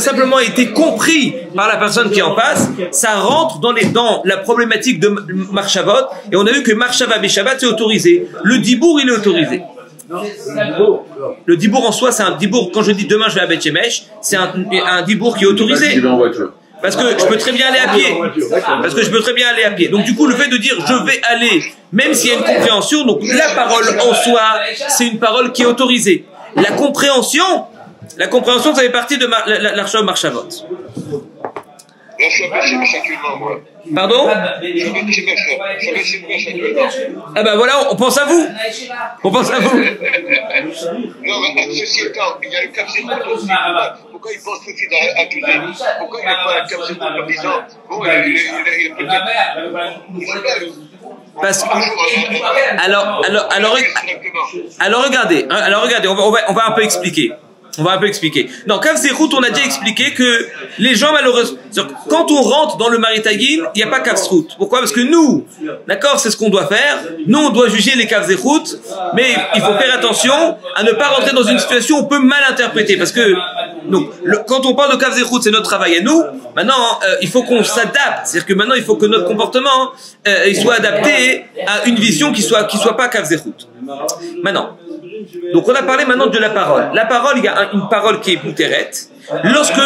simplement été compris par la personne qui est en face, ça rentre dans la problématique de Marchavot, et on a vu que Marchava Beshabbat c'est autorisé. Le dibour, il est autorisé. Le dibour en soi, c'est un dibour, quand je dis demain je vais à Beth Shemesh, c'est un dibour qui est autorisé. Parce que je peux très bien aller à pied. Donc du coup, le fait de dire je vais aller, même s'il y a une compréhension, donc la parole en soi, c'est une parole qui est autorisée. La compréhension, ça fait partie de l'Arshov Marchavot. Pardon? Ah ben voilà, on pense à vous. Non, mais ceci étant, il y a le cap zéro aussi. Pourquoi il pense tout de suite à accuser? Pourquoi il n'est pas un cap zéro en disant bon, il est peut-être. Parce que, alors regardez, on va un peu expliquer. Non, Kav Zerut, on a déjà expliqué que les gens, malheureusement, quand on rentre dans le maritaïn, il n'y a pas Kav Zerut. Pourquoi? Parce que nous, d'accord, c'est ce qu'on doit faire. Nous, on doit juger les Kav Zerut, mais il faut faire attention à ne pas rentrer dans une situation où on peut mal interpréter. Parce que Donc, quand on parle de Kav Zechut, c'est notre travail à nous. Maintenant, il faut qu'on s'adapte. C'est-à-dire que maintenant, il faut que notre comportement il soit adapté à une vision qui soit pas Kav Zechut. Maintenant, donc on a parlé maintenant de la parole. La parole, il y a une parole qui est Mouteret. Lorsque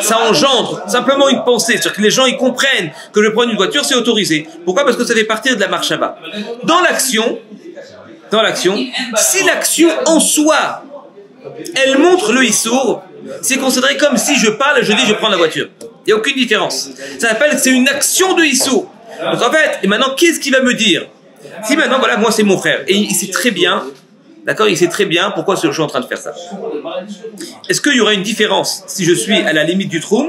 ça engendre simplement une pensée, c'est-à-dire que les gens ils comprennent que je prends une voiture, c'est autorisé. Pourquoi? Parce que ça fait partir de la marche Shabbat. Dans l'action, si l'action en soi, elle montre le Issour, c'est considéré comme si je parle et je dis je prends la voiture. Il n'y a aucune différence. Ça s'appelle, c'est une action de Issour. Donc en fait, et maintenant, qu'est-ce qu'il va me dire? Si maintenant, voilà, moi c'est mon frère, et il sait très bien, d'accord, il sait très bien pourquoi je suis en train de faire ça. Est-ce qu'il y aura une différence si je suis à la limite du Troum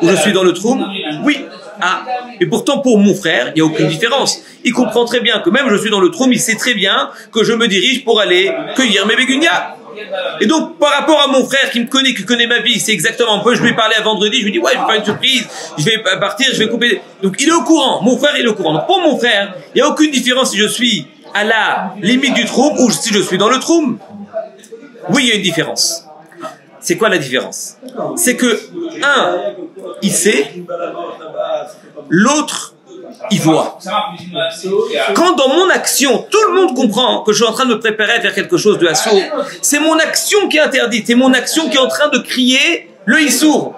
ou je suis dans le Troum? Oui. Ah, et pourtant pour mon frère, il n'y a aucune différence. Il comprend très bien que même je suis dans le Troum, il sait très bien que je me dirige pour aller cueillir mes bégunia. Et donc, par rapport à mon frère qui me connaît, qui connaît ma vie, c'est exactement un peu, je lui ai parlé à vendredi, je lui ai dit, ouais, je vais faire une surprise, je vais partir, je vais couper. Donc, il est au courant, mon frère, il est au courant. Donc, pour mon frère, il n'y a aucune différence si je suis à la limite du Troum ou si je suis dans le Troum. Oui, il y a une différence. C'est quoi la différence? C'est que, un, il sait, l'autre, il voit. Quand dans mon action, tout le monde comprend que je suis en train de me préparer à faire quelque chose de assourd, c'est mon action qui est interdite, c'est mon action qui est en train de crier le issour,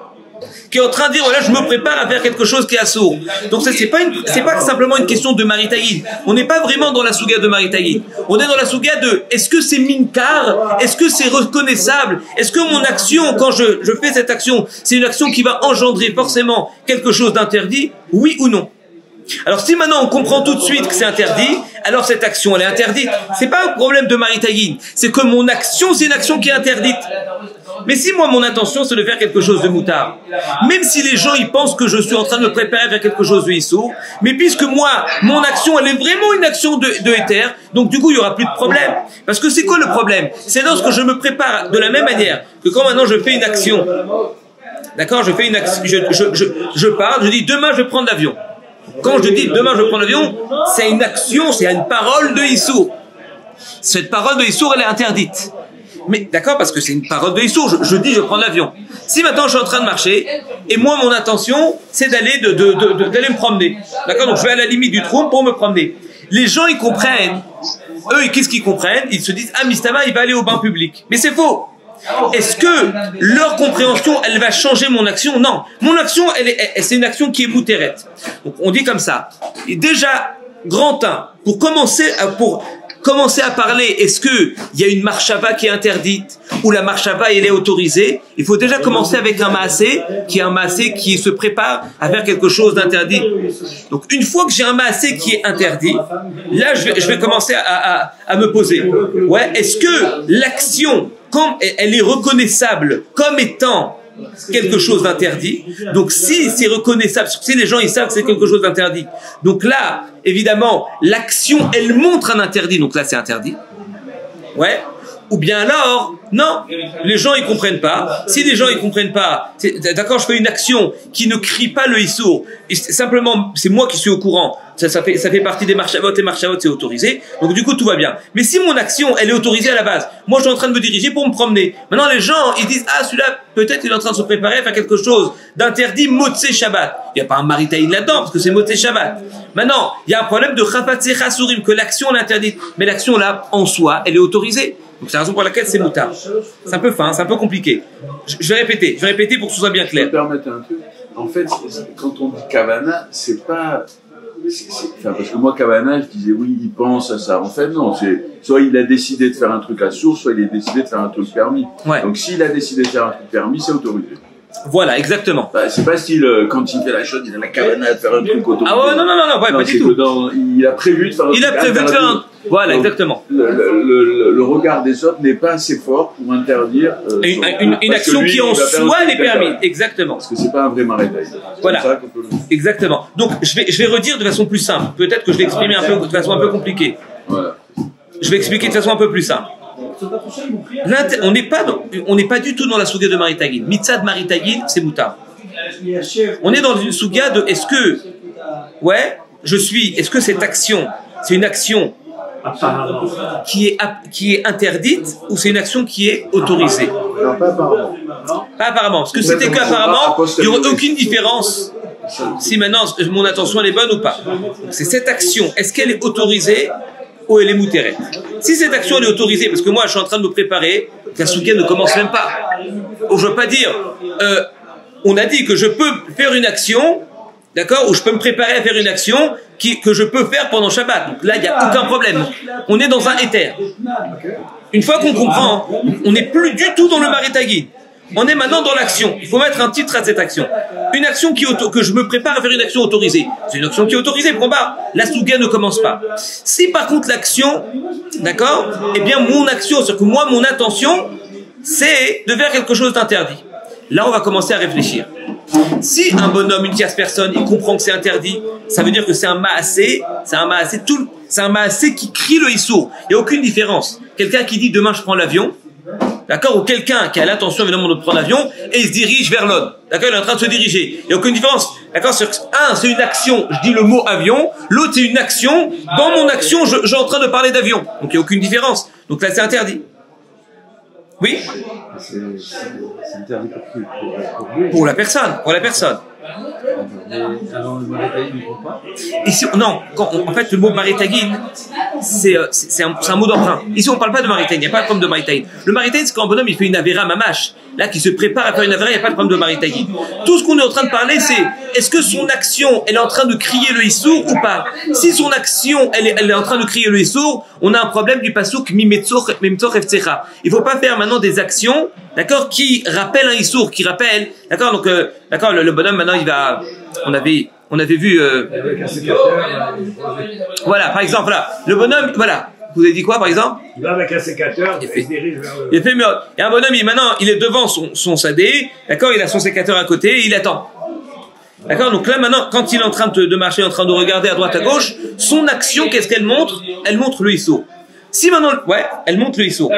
qui est en train de dire voilà, je me prépare à faire quelque chose qui est assourd. Donc c'est pas simplement une question de Maritaïd. On n'est pas vraiment dans la souga de Maritaïd. On est dans la souga de est-ce que c'est minkar, est-ce que c'est reconnaissable, est-ce que mon action, quand je fais cette action, c'est une action qui va engendrer forcément quelque chose d'interdit, oui ou non? Alors si maintenant on comprend tout de suite que c'est interdit, alors cette action elle est interdite. C'est pas un problème de Maritaïd, c'est que mon action c'est une action qui est interdite. Mais si moi mon intention c'est de faire quelque chose de moutard, même si les gens ils pensent que je suis en train de me préparer à faire quelque chose de Issou, mais puisque moi mon action elle est vraiment une action de éther, donc du coup il y aura plus de problème. Parce que c'est quoi le problème? C'est lorsque je me prépare de la même manière que quand maintenant je fais une action. D'accord, je fais une action, je pars, je dis demain je vais prendre l'avion. Quand je dis demain je prends l'avion, c'est une action, c'est une parole de Issour. Cette parole de Issour, elle est interdite. Mais d'accord, parce que c'est une parole de Issour, je dis je prends l'avion. Si maintenant je suis en train de marcher, et moi mon intention, c'est d'aller d'aller me promener. D'accord, donc je vais à la limite du trou pour me promener. Les gens ils comprennent, eux qu'est-ce qu'ils comprennent? Ils se disent ah Mistama il va aller au bain public. Mais c'est faux. Est-ce que leur compréhension, elle va changer mon action? Non. Mon action, c'est une action qui est moutérette. Donc, on dit comme ça. Et déjà, grand 1, pour commencer à parler, est-ce que il y a une marchava qui est interdite ou la marchava elle est autorisée? Il faut déjà commencer avec un maasé qui se prépare à faire quelque chose d'interdit. Donc une fois que j'ai un maasé qui est interdit, là je vais commencer à me poser. Ouais, est-ce que l'action comme elle est reconnaissable comme étant quelque chose d'interdit. Donc si c'est reconnaissable, si les gens ils savent que c'est quelque chose d'interdit, donc là évidemment l'action elle montre un interdit, donc là c'est interdit. Ouais. Ou bien alors, non, les gens ils comprennent pas. Si les gens ils comprennent pas, d'accord, je fais une action qui ne crie pas le issour, et simplement c'est moi qui suis au courant. Ça fait partie des marchavot et marchavot c'est autorisé. Donc du coup tout va bien. Mais si mon action elle est autorisée à la base, moi je suis en train de me diriger pour me promener. Maintenant les gens ils disent ah celui-là peut-être il est en train de se préparer à faire quelque chose d'interdit Motsé Shabbat. Il n'y a pas un maritaïn là-dedans parce que c'est Motsé Shabbat. Maintenant il y a un problème de Chapatzé Chasurim que l'action elle est interdite, mais l'action là en soi elle est autorisée. Donc c'est la raison pour laquelle c'est moutard. C'est un peu fin, c'est un peu compliqué. Je vais répéter pour que ce soit bien clair. Je peux me permettre un truc. En fait, quand on dit Kavana, c'est pas... Enfin, parce que moi, Kavana, je disais oui, il pense à ça. En fait, non, c'est soit il a décidé de faire un truc à source, soit il a décidé de faire un truc permis. Ouais. Donc s'il a décidé de faire un truc permis, c'est autorisé. Voilà, exactement. Bah, c'est pas style, quand il fait la chose, il a la Kavana de faire un truc autorisé. Ah ouais, non, ouais, pas du tout. Il a prévu de faire un truc. Il a prévu de faire un... Voilà, donc, exactement. Le regard des autres n'est pas assez fort pour interdire une action qui en soi n'est permise. Exactement. Parce que c'est pas un vrai marétaï. Voilà. Exactement. Donc je vais redire de façon plus simple. Peut-être que je l'ai exprimé de façon un peu compliquée. Voilà. Je vais expliquer de façon un peu plus simple. On n'est pas du tout dans la souga de Maritagil. Mitzad Maritagil, c'est moutard. On est dans une souga de est-ce que cette action, c'est une action qui est interdite ou c'est une action qui est autorisée? Pas apparemment. Pas apparemment. Parce que si c'était qu'apparemment, il n'y aurait aucune différence si maintenant mon attention elle est bonne ou pas. Donc c'est cette action, est-ce qu'elle est autorisée ou elle est moutérée? Si cette action elle est autorisée, parce que moi je suis en train de me préparer, la soukia ne commence même pas. Ou je veux pas dire, on a dit que je peux faire une action, d'accord, ou je peux me préparer à faire une action que je peux faire pendant Shabbat. Donc là, il n'y a aucun problème. On est dans un éther. Une fois qu'on comprend, on n'est plus du tout dans le maritagui. On est maintenant dans l'action. Il faut mettre un titre à cette action. Une action que je me prépare à faire une action autorisée. C'est une action qui est autorisée, pour moi. La souga ne commence pas. Si par contre l'action, d'accord, eh bien mon action, c'est-à-dire que moi, mon intention, c'est de faire quelque chose d'interdit. Là, on va commencer à réfléchir. Si un bonhomme, une tierce personne, il comprend que c'est interdit, ça veut dire que c'est un maasé, c'est un maasé qui crie le issour. Il n'y a aucune différence. Quelqu'un qui dit demain je prends l'avion, d'accord, ou quelqu'un qui a l'intention évidemment de prendre l'avion et il se dirige vers l'autre, d'accord, il est en train de se diriger. Il n'y a aucune différence, d'accord. Un, c'est une action, je dis le mot avion. L'autre, c'est une action. Dans mon action, je suis en train de parler d'avion. Donc il n'y a aucune différence. Donc là, c'est interdit. Oui. C'est interdit pour qui? Pour la personne. Pour la personne. Avant le maritagin, il ne comprend pas. Ici, non, en fait, le mot maritagin, c'est un mot d'emprunt. Ici, on ne parle pas de maritagin, il n'y a pas de problème de maritagin. Le maritagin, c'est quand un bonhomme il fait une avéra mamash, là, qui se prépare à faire une avéra, il n'y a pas de problème de maritagin. Tout ce qu'on est en train de parler, c'est est-ce que son action, elle est en train de crier le issour ou pas? Si son action, elle est en train de crier le issour, on a un problème du pasouk mimetzor eftzecha. Il ne faut pas faire maintenant des actions, d'accord, qui rappellent un issour, qui rappellent, d'accord, donc, d'accord, le bonhomme, maintenant, il va, on avait vu, voilà, par exemple, là, le bonhomme, voilà, vous avez dit quoi, par exemple? Il va avec un sécateur, il se dirige vers le... Il fait mieux. Et un bonhomme, maintenant, il est devant son sadé, d'accord, il a son sécateur à côté, et il attend. D'accord, donc là, maintenant, quand il est en train de marcher, en train de regarder à droite, à gauche, son action, qu'est-ce qu'elle montre? Elle montre le ISO. Si maintenant, ouais, elle montre le ISO.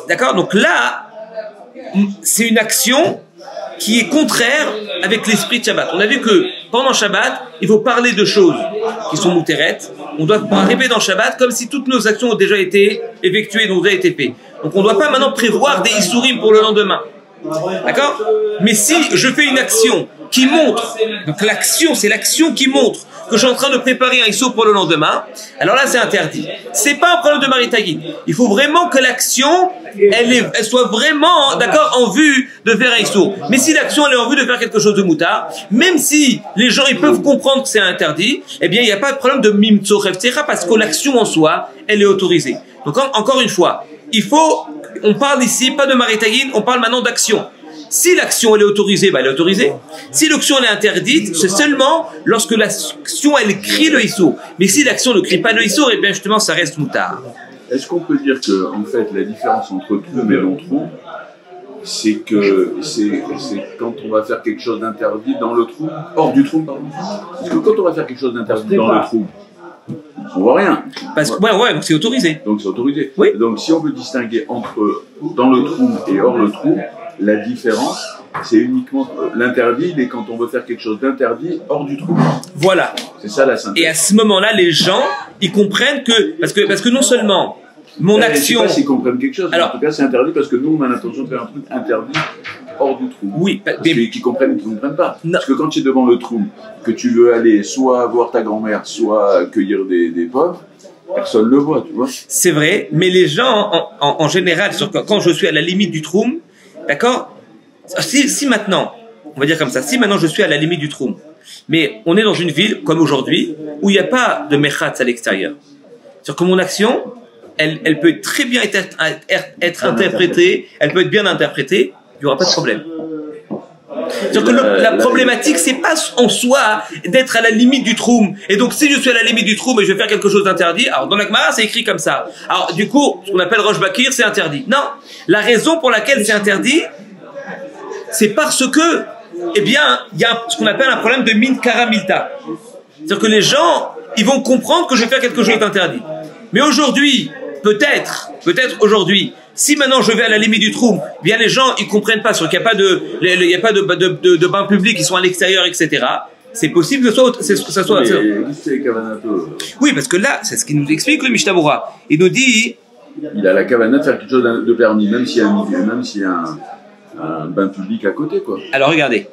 D'accord, donc là, c'est une action qui est contraire avec l'esprit de Shabbat. On a vu que pendant Shabbat, il faut parler de choses qui sont moutérettes. On doit arriver dans Shabbat comme si toutes nos actions ont déjà été effectuées, ont déjà été faites. Donc on ne doit pas maintenant prévoir des issourim pour le lendemain. D'accord? Mais si je fais une action qui montre, donc l'action, c'est l'action qui montre que je suis en train de préparer un issour pour le lendemain, alors là c'est interdit. C'est pas un problème de maritagin. Il faut vraiment que l'action, elle soit vraiment, d'accord, en vue de faire un issour. Mais si l'action elle est en vue de faire quelque chose de moutard, même si les gens ils peuvent comprendre que c'est interdit, eh bien il n'y a pas de problème de mimtso reftera parce que l'action en soi, elle est autorisée. Donc encore une fois, on parle ici pas de maritagin, on parle maintenant d'action. Si l'action elle est autorisée, bah elle est autorisée. Si l'action elle est interdite, c'est seulement lorsque l'action elle crie le issour. Mais si l'action ne crie pas le issour, eh bien justement ça reste moutard. Est-ce qu'on peut dire que en fait la différence entre troum et non-troum, c'est que c'est quand on va faire quelque chose d'interdit dans le troum, hors du troum pardon. Parce que quand on va faire quelque chose d'interdit dans le troum, on voit rien. Parce que ouais, donc c'est autorisé. Donc c'est autorisé. Oui. Donc si on veut distinguer entre dans le troum et hors le troum, la différence, c'est uniquement l'interdit, et quand on veut faire quelque chose d'interdit hors du trou. Voilà. C'est ça la synthèse. Et à ce moment-là, les gens, ils comprennent que parce que non seulement mon action. Je sais pas s'ils comprennent quelque chose. Alors, en tout cas, c'est interdit parce que nous, on a l'intention de faire un truc interdit hors du trou. Oui. Parce qu'ils comprennent ou qu'ils ne comprennent pas. Non. Parce que quand tu es devant le trou, que tu veux aller soit voir ta grand-mère, soit cueillir des pommes, personne ne le voit, tu vois. C'est vrai, mais les gens, en général, quand je suis à la limite du trou, d'accord? Si maintenant, on va dire comme ça, si maintenant je suis à la limite du trou, mais on est dans une ville, comme aujourd'hui, où il n'y a pas de mechatz à l'extérieur. C'est-à-dire que mon action, elle peut très bien être interprétée, elle peut être bien interprétée, il n'y aura pas de problème. C'est-à-dire que la problématique, c'est pas en soi d'être à la limite du troum. Et donc, si je suis à la limite du troum et je vais faire quelque chose d'interdit, alors dans la Gemara, c'est écrit comme ça. Alors, du coup, ce qu'on appelle Rosh Bakir, c'est interdit. Non. La raison pour laquelle c'est interdit, c'est parce que, eh bien, il y a ce qu'on appelle un problème de min karamilta. C'est-à-dire que les gens, ils vont comprendre que je vais faire quelque chose d'interdit. Mais aujourd'hui, peut-être aujourd'hui, si maintenant je vais à la limite du trou, bien les gens ils comprennent pas, qu'il n'y a pas de bains publics qui sont à l'extérieur, etc. C'est possible que ça soit. Oui, parce que là, c'est ce qu'il nous explique le Mishnah Berurah. Il nous dit, il a la kavana de faire quelque chose de permis, même s'il y a un milieu, même s'il y a un bain public à côté, quoi. Alors regardez.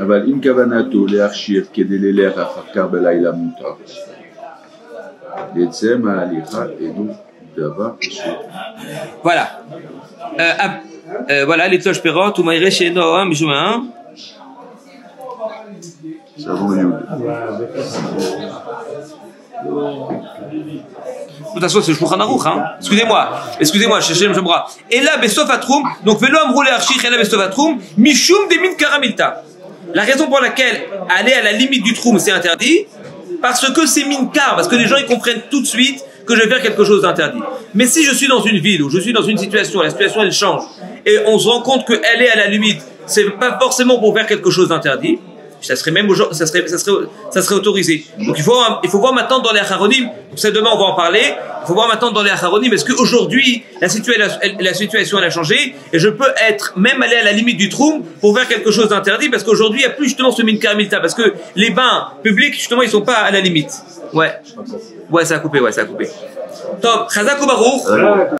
אבל אם כוונתו להכשיר כדי ללך אחר כך בלילה מותר. יצא מההליכה אינו דבר אסור. Voilà. Voilà, les cloches perrottes, ou maïré chez Noah, Michouma. Ça vaut mieux. De toute façon, c'est le Shulchan Aruch, hein. Excusez-moi, Shechem Shomra. Et là, Besof Atrum, donc Velo Amroulé Archich, et là, Besof Atrum, Mishum Demin Karamilta. La raison pour laquelle aller à la limite du Troum, c'est interdit, parce que c'est minkar, parce que les gens, ils comprennent tout de suite que je vais faire quelque chose d'interdit. Mais si je suis dans une ville, ou je suis dans une situation, la situation, elle change, et on se rend compte qu'elle est à la limite, c'est pas forcément pour faire quelque chose d'interdit, ça serait même ça serait autorisé. Donc il faut voir maintenant dans les Acharonim, donc c'est demain on va en parler, il faut voir maintenant dans les Acharonim, est-ce qu'aujourd'hui la situation elle a changé et je peux même aller à la limite du Troum pour faire quelque chose d'interdit, parce qu'aujourd'hui il n'y a plus justement ce minkar milta, parce que les bains publics justement ils sont pas à la limite. Ouais, ça a coupé. Top, Chazak ou Baruch.